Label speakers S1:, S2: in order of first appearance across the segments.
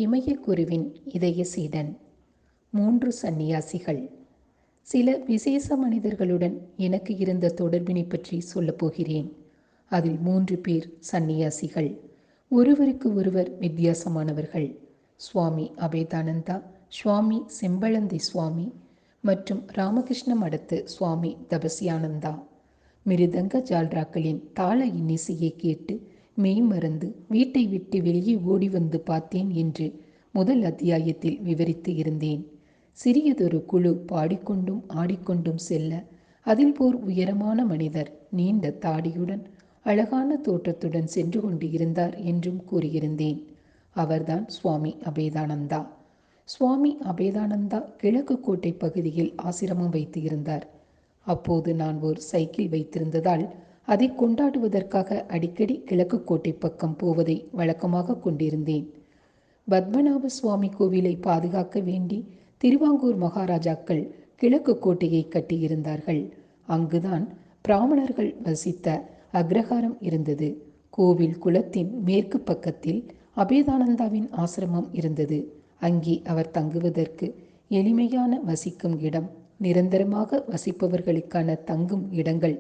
S1: இமயக்குருவின் இதய சீடன். 3 சந்நியாசிகள். சில விசேஷ மனிதர்களுடன் எனக்கு இருந்த தொடர்பினை பற்றி சொல்லப்போகிறேன். அதில் 3 பேர் சந்நியாசிகள். ஒருவருக்கு ஒருவர் வித்தியாசமானவர்கள். சுவாமி அபேதானந்தா, சுவாமி செம்பழந்தி சுவாமி மற்றும் ராமகிருஷ்ண மடத்து சுவாமி தபஸ்யானந்தா. மிருதங்க ஜால்ராக்களின் தாள இன்னிசையை கேட்டு மெய்மறந்து வீட்டை விட்டு வெளியே ஓடி வந்து பார்த்தேன் என்று முதல் அத்தியாயத்தில் விவரித்து இருந்தேன். சிறியதொரு குழு பாடிக்கொண்டும் ஆடிக்கொண்டும் செல்ல அதில் ஓர் உயரமான மனிதர் நீண்ட தாடியுடன் அழகான தோற்றத்துடன் சென்று கொண்டு இருந்தார் என்றும் கூறியிருந்தேன். அவர்தான் சுவாமி அபேதானந்தா. சுவாமி அபேதானந்தா கிழக்கு கோட்டை பகுதியில் ஆசிரமம் வைத்து இருந்தார். அப்போது நான் ஒரு சைக்கிள் வைத்திருந்ததால் அதை கொண்டாடுவதற்காக அடிக்கடி கிழக்கு கோட்டை பக்கம் போவதை வழக்கமாக கொண்டிருந்தேன். பத்மநாப சுவாமி கோவிலை பாதுகாக்க வேண்டி திருவாங்கூர் மகாராஜாக்கள் கிழக்கு கோட்டையை கட்டியிருந்தார்கள். அங்குதான் பிராமணர்கள் வசித்த அக்ரஹாரம் இருந்தது. கோவில் குளத்தின் மேற்கு பக்கத்தில் அபேதானந்தாவின் ஆசிரமம் இருந்தது. அங்கே அவர் தங்குவதற்கு எளிமையான வசிக்கும் இடம், நிரந்தரமாக வசிப்பவர்களுக்கான தங்கும் இடங்கள்,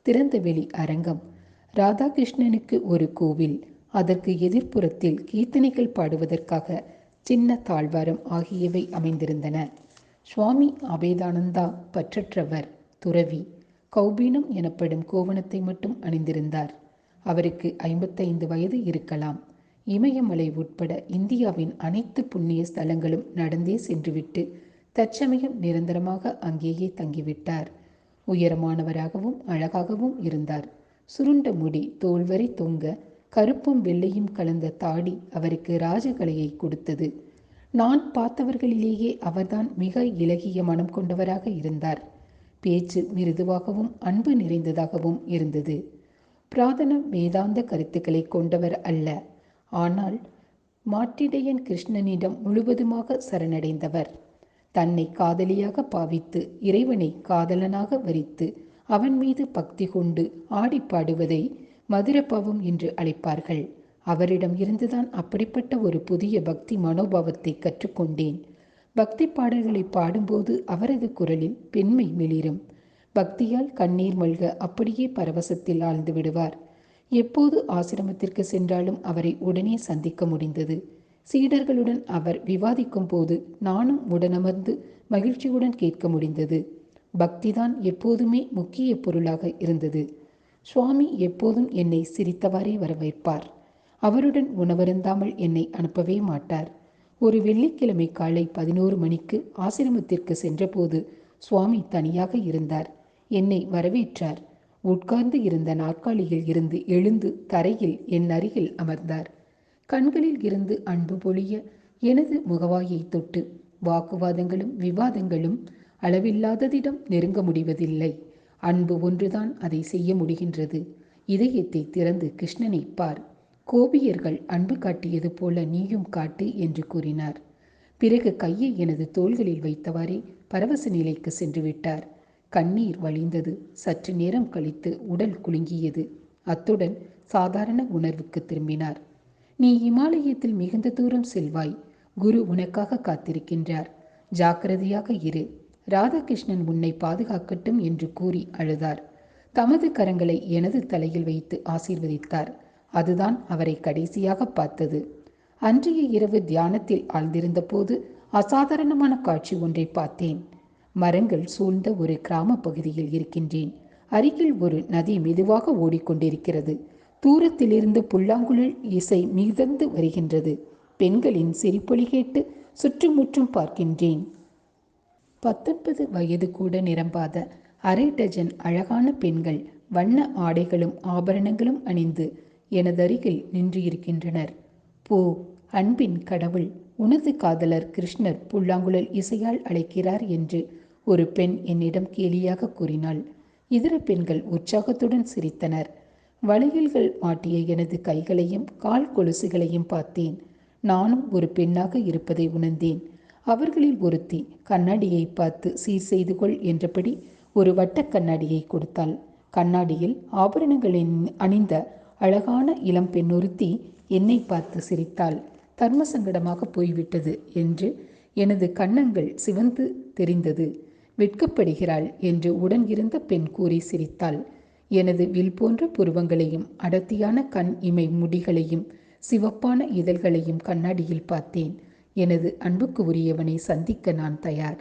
S1: திறந்தவெளி அரங்கம், ராதாகிருஷ்ணனுக்கு ஒரு கோவில், அதற்கு எதிர்ப்புறத்தில் கீர்த்தனைகள் பாடுவதற்காக சின்ன தாழ்வாரம் ஆகியவை அமைந்திருந்தன. சுவாமி அபேதானந்தா பற்றற்றவர், துறவி. கௌபீனம் எனப்படும் கோவணத்தை மட்டும் அணிந்திருந்தார். அவருக்கு 55 வயது இருக்கலாம். இமயமலை உட்பட இந்தியாவின் அனைத்து புண்ணிய ஸ்தலங்களும் நடந்தே சென்றுவிட்டு தற்சமயம் நிரந்தரமாக அங்கேயே தங்கிவிட்டார். உயரமானவராகவும் அழகாகவும் இருந்தார். சுருண்ட முடி தோள்வரை தொங்க, கருப்பும் வெள்ளையும் கலந்த தாடி அவருக்கு ராஜகலையை கொடுத்தது. நான் பார்த்தவர்களிலேயே அவர்தான் மிக இலகிய மனம் கொண்டவராக இருந்தார். பேச்சு மிருதுவாகவும் அன்பு நிறைந்ததாகவும் இருந்தது. பிரார்த்தன வேதாந்த கருத்துக்களை கொண்டவர் அல்ல. ஆனால் மாட்டிடையன் கிருஷ்ணனிடம் முழுவதுமாக சரணடைந்தவர். தன்னை காதலியாக பாவித்து இறைவனை காதலனாக வரித்து அவன் மீது பக்தி கொண்டு ஆடி பாடுவதை மதுரபாவம் என்று அழைப்பார்கள். அவரிடம் இருந்துதான் அப்படிப்பட்ட ஒரு புதிய பக்தி மனோபாவத்தை கற்றுக்கொண்டேன். பக்தி பாடல்களை பாடும்போது அவரது குரலில் பெண்மை மிளிரும். பக்தியால் கண்ணீர் மல்க அப்படியே பரவசத்தில் ஆழ்ந்து விடுவார். எப்போது ஆசிரமத்திற்கு சென்றாலும் அவரை உடனே சந்திக்க முடிந்தது. சீடர்களுடன் அவர் விவாதிக்கும் போது நானும் உடனமர்ந்து மகிழ்ச்சியுடன் கேட்க முடிந்தது. பக்திதான் எப்போதுமே முக்கிய பொருளாக இருந்தது. சுவாமி எப்போதும் என்னை சிரித்தவாறே வரவேற்பார். அவருடன் உணவருந்தாமல் என்னை அனுப்பவே மாட்டார். ஒரு வெள்ளிக்கிழமை காலை 11 மணிக்கு ஆசிரமத்திற்கு சென்றபோது சுவாமி தனியாக இருந்தார். என்னை வரவேற்றார். உட்கார்ந்து இருந்த நாற்காலியில் இருந்து எழுந்து தரையில் என் அருகில் அமர்ந்தார். கண்களில் இருந்து அன்பு பொழிய எனது முகவாயை தொட்டு, வாக்குவாதங்களும் விவாதங்களும் அளவில்லாததிடம் நெருங்க முடிவதில்லை. அன்பு ஒன்றுதான் அதை செய்ய முடிகின்றது. இதயத்தை திறந்து கிருஷ்ணனை பார். கோபியர்கள் அன்பு காட்டியது போல நீயும் காட்டு என்று கூறினார். பிறகு கையை எனது தோள்களில் வைத்தவாறே பரவச நிலைக்கு சென்று விட்டார். கண்ணீர் வழிந்தது. சற்று நேரம் கழித்து உடல் குலுங்கியது. அத்துடன் சாதாரண உணர்வுக்கு திரும்பினார். நீ இமாலயத்தில் மிகுந்த தூரம் செல்வாய். குரு உனக்காக காத்திருக்கின்றார். ஜாக்கிரதையாக இரு. ராதாகிருஷ்ணன் உன்னை பாதுகாக்கட்டும் என்று கூறி அழுதார். தமது கரங்களை எனது தலையில் வைத்து ஆசீர்வதித்தார். அதுதான் அவரை கடைசியாக பார்த்தது. அன்றைய இரவு தியானத்தில் ஆழ்ந்திருந்த போது அசாதாரணமான காட்சி ஒன்றை பார்த்தேன். மரங்கள் சூழ்ந்த ஒரு கிராம பகுதியில் இருக்கின்றேன். அருகில் ஒரு நதி மெதுவாக ஓடிக்கொண்டிருக்கிறது. தூரத்திலிருந்து புல்லாங்குழல் இசை மிதந்து வருகின்றது. பெண்களின் சிரிப்பொலி கேட்டு சுற்றுமுற்றும் பார்க்கின்றேன். 19 வயது கூட நிரம்பாத அரை டஜன் அழகான பெண்கள் வண்ண ஆடைகளும் ஆபரணங்களும் அணிந்து எனதருகில் நின்று இருக்கின்றனர். போ, அன்பின் கடவுள், உனது காதலர் கிருஷ்ணர் புல்லாங்குழல் இசையால் அழைக்கிறார் என்று ஒரு பெண் என்னிடம் கேலியாக கூறினாள். இதர பெண்கள் உற்சாகத்துடன் சிரித்தனர். வளையல்கள் மாட்டிய எனது கைகளையும் கால் கொலுசுகளையும் பார்த்தேன். நானும் ஒரு பெண்ணாக இருப்பதை உணர்ந்தேன். அவர்களில் ஒருத்தி கண்ணாடியை பார்த்து சீர் செய்து கொள் என்றபடி ஒரு வட்ட கண்ணாடியை கொடுத்தாள். கண்ணாடியில் ஆபரணங்களின் அணிந்த அழகான இளம் பெண்ணொருத்தி என்னை பார்த்து சிரித்தாள். தர்ம சங்கடமாக போய்விட்டது என்று எனது கன்னங்கள் சிவந்து தெரிந்தது. வெட்கப்படுகிறாள் என்று உடன் இருந்த பெண் கூறி சிரித்தாள். எனது வில் போன்ற புருவங்களையும் அடர்த்தியான கண் இமை முடிகளையும் சிவப்பான இதழ்களையும் கண்ணாடியில் பார்த்தேன். எனது அன்புக்கு உரியவனை சந்திக்க நான் தயார்.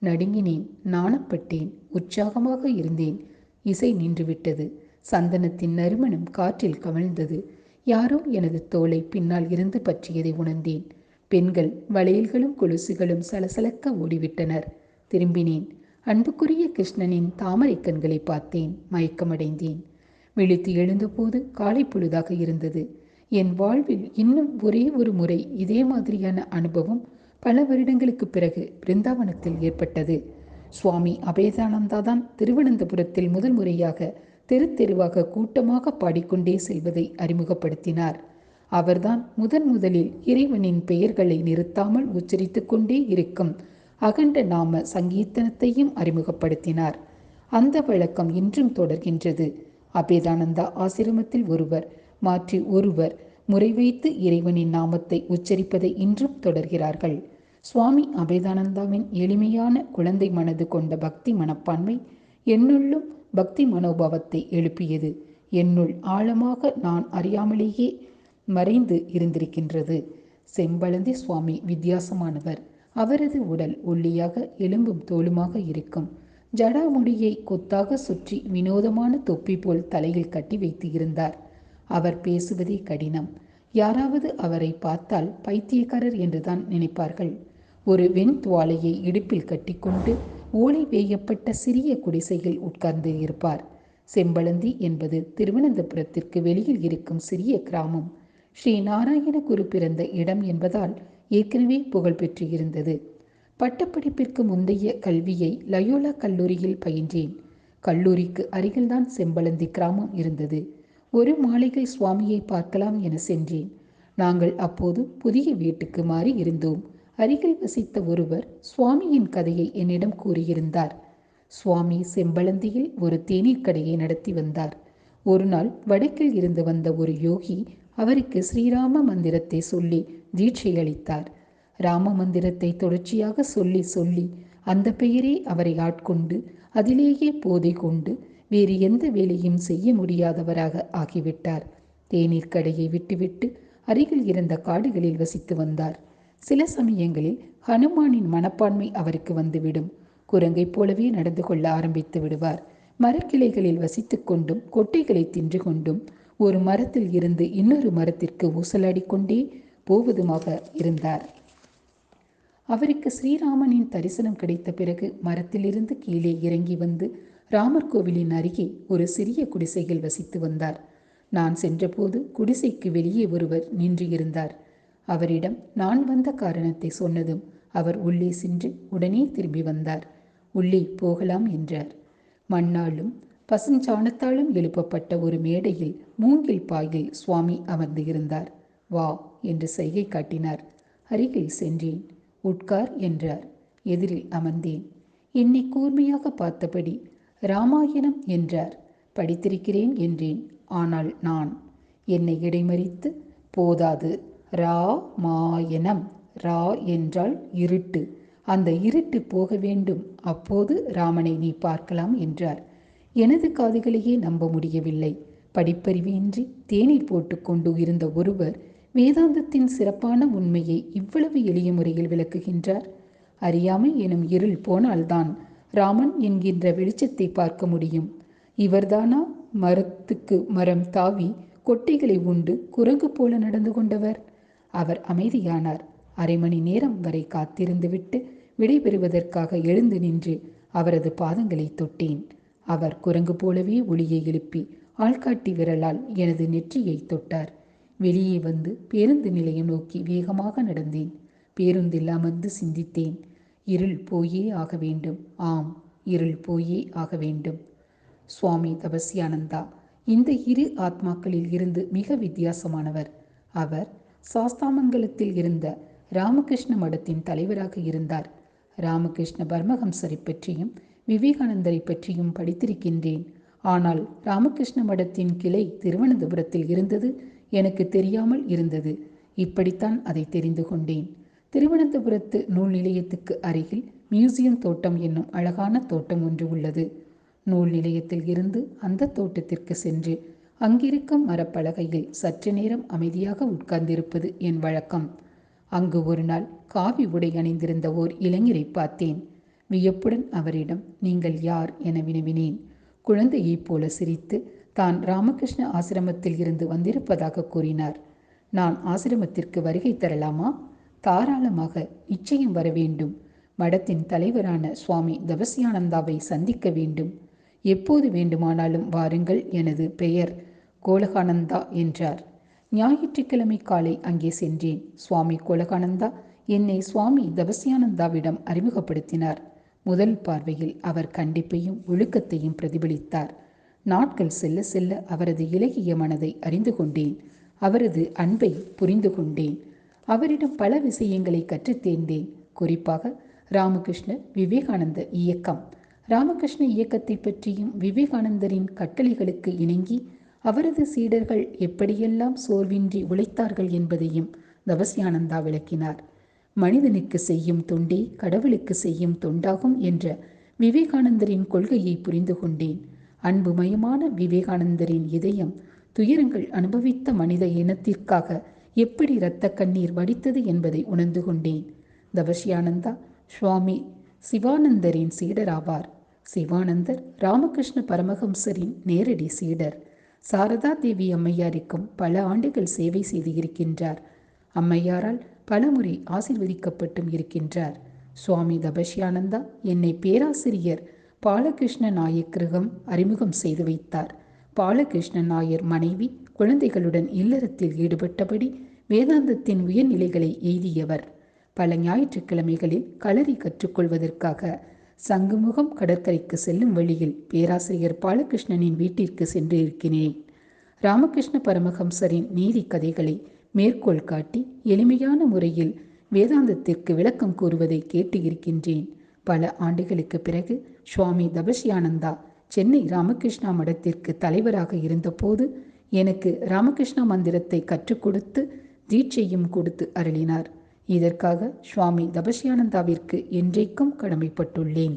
S1: நடுங்கினேன், நாணப்பட்டேன், உற்சாகமாக இருந்தேன். இசை நின்றுவிட்டது. சந்தனத்தின் நறுமணம் காற்றில் கவிழ்ந்தது. யாரோ எனது தோளை பின்னால் இருந்து பற்றியதை உணர்ந்தேன். பெண்கள் வளையல்களும் கொலுசுகளும் சலசலக்க ஓடிவிட்டனர். திரும்பினேன். அன்புக்குரிய கிருஷ்ணனின் தாமரை கண்களை பார்த்தேன். மயக்கமடைந்தேன். விழித்து எழுந்தபோது காலை பொழுதாக இருந்தது. என் வாழ்வில் இன்னும் ஒரே ஒரு முறை இதே மாதிரியான அனுபவம் பல வருடங்களுக்கு பிறகு பிருந்தாவனத்தில் ஏற்பட்டது. சுவாமி அபேதானந்தா தான் திருவனந்தபுரத்தில் முதல் முறையாக தெரு தெருவாக கூட்டமாக பாடிக்கொண்டே செல்வதை அறிமுகப்படுத்தினார். அவர்தான் முதலில் இறைவனின் பெயர்களை நிறுத்தாமல் உச்சரித்து கொண்டே இருக்கும் அகண்ட நாம சங்கீர்த்தனத்தையும் அறிமுகப்படுத்தினார். அந்த வழக்கம் இன்றும் தொடர்கின்றது. அபேதானந்தா ஆசிரமத்தில் ஒருவர் மாற்றி ஒருவர் முறை வைத்து இறைவனின் நாமத்தை உச்சரிப்பதை இன்றும் தொடர்கிறார்கள். சுவாமி அபேதானந்தாவின் எளிமையான குழந்தை மனது கொண்ட பக்தி மனப்பான்மை என்னுள்ளும் பக்தி மனோபாவத்தை எழுப்பியது. என்னுள் ஆழமாக நான் அறியாமலேயே மறைந்து இருந்திருக்கின்றது. செம்பழந்தி சுவாமி வித்தியாசமானவர். அவரது உடல் ஒல்லியாக எலும்பும் தோலுமாக இருக்கும். ஜடாமுடியை கொத்தாக சுற்றி வினோதமான தொப்பி போல் தலையில் கட்டி வைத்து இருந்தார். அவர் பேசுவதே கடினம். யாராவது அவரை பார்த்தால் பைத்தியக்காரர் என்றுதான் நினைப்பார்கள். ஒரு வெண் துவாலையை இடுப்பில் கட்டிக்கொண்டு ஓலை வேயப்பட்ட சிறிய குடிசையில் உட்கார்ந்து இருப்பார். செம்பழந்தி என்பது திருவனந்தபுரத்திற்கு வெளியில் இருக்கும் சிறிய கிராமம். ஸ்ரீ நாராயண குரு பிறந்த இடம் என்பதால் ஏற்கனவே புகழ் பெற்று இருந்தது. பட்டப்படிப்பிற்கு முந்தைய கல்வியை லயோலா கல்லூரியில் பயின்றேன். கல்லூரிக்கு அருகில்தான் செம்பழந்தி கிராமம் இருந்தது. ஒரு மாளிகை சுவாமியை பார்க்கலாம் என சென்றேன். நாங்கள் அப்போது புதிய வீட்டுக்கு மாறி இருந்தோம். அருகில் வசித்த ஒருவர் சுவாமியின் கதையை என்னிடம் கூறியிருந்தார். சுவாமி செம்பழந்தியில் ஒரு தேநீர் கடையை நடத்தி வந்தார். ஒரு நாள் வடக்கில் இருந்து வந்த ஒரு யோகி அவருக்கு ஸ்ரீராம மந்திரத்தை சொல்லி தீட்சை அளித்தார். ராம மந்திரத்தை தொடர்ச்சியாக சொல்லி சொல்லி அந்த பெயரே அவரை ஆட்கொண்டு அதிலேயே போதை கொண்டு வேறு எந்த வேலையும் செய்ய முடியாதவராக ஆகிவிட்டார். தேநீர் கடையை விட்டுவிட்டு அருகில் இருந்த காடுகளில் வசித்து வந்தார். சில சமயங்களில் ஹனுமானின் மனப்பான்மை அவருக்கு வந்துவிடும். குரங்கை போலவே நடந்து கொள்ள ஆரம்பித்து விடுவார். மரக்கிளைகளில் வசித்து கொண்டும் கொட்டைகளை தின்று கொண்டும் ஒரு மரத்தில் இருந்து இன்னொரு மரத்திற்கு ஊசலாடி கொண்டே போவதுமாக இருந்தார். அவருக்கு ஸ்ரீராமனின் தரிசனம் கிடைத்த பிறகு மரத்திலிருந்து கீழே இறங்கி வந்து ராமர் கோவிலின் அருகே ஒரு சிறிய குடிசையில் வசித்து வந்தார். நான் சென்றபோது குடிசைக்கு வெளியே ஒருவர் நின்று இருந்தார். அவரிடம் நான் வந்த காரணத்தை சொன்னதும் அவர் உள்ளே சென்று உடனே திரும்பி வந்தார். உள்ளே போகலாம் என்றார். மண்ணாலும் பசுஞ்சாணத்தாலும் எழுப்பப்பட்ட ஒரு மேடையில் மூங்கில் பாயில் சுவாமி அமர்ந்து இருந்தார். வா என்று சைகை காட்டினார். அருகில் சென்றேன். உட்கார் என்றார். எதிரில் அமர்ந்தேன். என்னை கூர்மையாக பார்த்தபடி ராமாயணம் என்றார். படித்திருக்கிறேன் என்றேன். ஆனால் நான் என்னை இடைமறித்து போதாது, ராமாயணம், ரா என்றால் இருட்டு, அந்த இருட்டு போக வேண்டும், அப்போது ராமனை நீ பார்க்கலாம் என்றார். எனது காதுகளையே நம்ப முடியவில்லை. படிப்பறிவின்றி தேநீர் போட்டுக்கொண்டு இருந்த ஒருவர் வேதாந்தத்தின் சிறப்பான உண்மையை இவ்வளவு எளிய முறையில் விளக்குகின்றார். அறியாமை எனும் இருள் போனால்தான் ராமன் என்கின்ற வெளிச்சத்தை பார்க்க முடியும். இவர்தானா மரத்துக்கு மரம் தாவி கொட்டைகளை உண்டு குரங்கு போல நடந்து கொண்டவர்? அவர் அமைதியானார். அரை மணி நேரம் வரை காத்திருந்து விட்டு விடைபெறுவதற்காக எழுந்து நின்று அவரது பாதங்களை தொட்டேன். அவர் குரங்கு போலவே ஒளியை எழுப்பி ஆள்காட்டி விரலால் எனது நெற்றியை தொட்டார். வெளியே வந்து பேருந்து நிலையம் நோக்கி வேகமாக நடந்தேன். பேருந்தில் அமர்ந்து சிந்தித்தேன். இருள் போயே ஆக வேண்டும். ஆம், இருள் போயே ஆக வேண்டும். சுவாமி தபஸ்யானந்தா இந்த இரு ஆத்மாக்களில் இருந்து மிக வித்தியாசமானவர். அவர் சாஸ்தாமங்கலத்தில் இருந்த ராமகிருஷ்ண மடத்தின் தலைவராக இருந்தார். ராமகிருஷ்ண பரமஹம்சரை பற்றியும் விவேகானந்தரை பற்றியும் படித்திருக்கின்றேன். ஆனால் ராமகிருஷ்ண மடத்தின் கிளை திருவனந்தபுரத்தில் இருந்தது எனக்கு தெரியாமல் இருந்தது. இப்படித்தான் அதை தெரிந்து கொண்டேன். திருவனந்தபுரத்து நூல் நிலையத்துக்கு அருகில் மியூசியம் தோட்டம் என்னும் அழகான தோட்டம் ஒன்று உள்ளது. நூல் நிலையத்தில் இருந்து அந்த தோட்டத்திற்கு சென்று அங்கிருக்கும் மரப்பலகையில் சற்று நேரம் அமைதியாக உட்கார்ந்திருப்பது என் வழக்கம். அங்கு ஒரு நாள் காவி உடை அணிந்திருந்த ஓர் இளைஞரை பார்த்தேன். வியப்புடன் அவரிடம் நீங்கள் யார் என வினவினேன். குழந்தையைப் போல சிரித்து தான் ராமகிருஷ்ண ஆசிரமத்தில் இருந்து வந்திருப்பதாக கூறினார். நான் ஆசிரமத்திற்கு வருகை தரலாமா? தாராளமாக, நிச்சயம் வர வேண்டும். மடத்தின் தலைவரான சுவாமி தபஸ்யானந்தாவை சந்திக்க வேண்டும். எப்போது வேண்டுமானாலும் வாருங்கள், எனது பெயர் கோலகானந்தா என்றார். ஞாயிற்றுக்கிழமை காலை அங்கே சென்றேன். சுவாமி கோலகானந்தா என்னை சுவாமி தபஸ்யானந்தாவிடம் அறிமுகப்படுத்தினார். முதல் பார்வையில் அவர் கண்டிப்பையும் ஒழுக்கத்தையும் பிரதிபலித்தார். நாட்கள் செல்ல செல்ல அவரது இலகிய மனதை அறிந்து கொண்டேன். அவரது அன்பை புரிந்து கொண்டேன். அவரிடம் பல விஷயங்களை கற்றுத் தேர்ந்தேன். குறிப்பாக ராமகிருஷ்ண விவேகானந்த இயக்கம், ராமகிருஷ்ண இயக்கத்தை பற்றியும் விவேகானந்தரின் கட்டளைகளுக்கு இணங்கி அவரது சீடர்கள் எப்படியெல்லாம் சோர்வின்றி உழைத்தார்கள் என்பதையும் தபஸ்யானந்தா விளக்கினார். மனிதனுக்கு செய்யும் தொண்டே கடவுளுக்கு செய்யும் தொண்டாகும் என்ற விவேகானந்தரின் கொள்கையை புரிந்து கொண்டேன். அன்புமயமான விவேகானந்தரின் இதயம் துயரங்கள் அனுபவித்த மனித இனத்திற்காக எப்படி இரத்த கண்ணீர் வடித்தது என்பதை உணர்ந்து கொண்டேன். தபஸ்யானந்தா சுவாமி சிவானந்தரின் சீடராவார். சிவானந்தர் ராமகிருஷ்ண பரமஹம்சரின் நேரடி சீடர். சாரதா தேவி அம்மையாருக்கும் பல ஆண்டுகள் சேவை செய்து இருக்கின்றார். அம்மையாரால் பலமுறை ஆசீர்வதிக்கப்பட்டும் இருக்கின்றார். சுவாமி தபஸ்யானந்தா என்னை பேராசிரியர் பாலகிருஷ்ண நாயக்கரிடம் அறிமுகம் செய்து வைத்தார். பாலகிருஷ்ண நாயர் மனைவி குழந்தைகளுடன் இல்லறத்தில் ஈடுபட்டபடி வேதாந்தத்தின் உயர்நிலைகளை எய்தியவர். பல ஞாயிற்றுக்கிழமைகளில் களரி கற்றுக்கொள்வதற்காக சங்குமுகம் கடற்கரைக்கு செல்லும் வழியில் பேராசிரியர் பாலகிருஷ்ணனின் வீட்டிற்கு சென்று இருக்கிறேன். ராமகிருஷ்ண பரமஹம்சரின் நீதி கதைகளை மேற்கோள் காட்டி எளிமையான முறையில் வேதாந்தத்திற்கு விளக்கம் கூறுவதை கேட்டு இருக்கின்றேன். பல ஆண்டுகளுக்கு பிறகு சுவாமி தபஸ்யானந்தா சென்னை ராமகிருஷ்ணா மடத்திற்கு தலைவராக இருந்தபோது எனக்கு ராமகிருஷ்ணா மந்திரத்தை கற்றுக் கொடுத்து தீட்சையும் கொடுத்து அருளினார். இதற்காக சுவாமி தபஸ்யானந்தாவிற்கு என்றைக்கும் கடமைப்பட்டுள்ளேன்.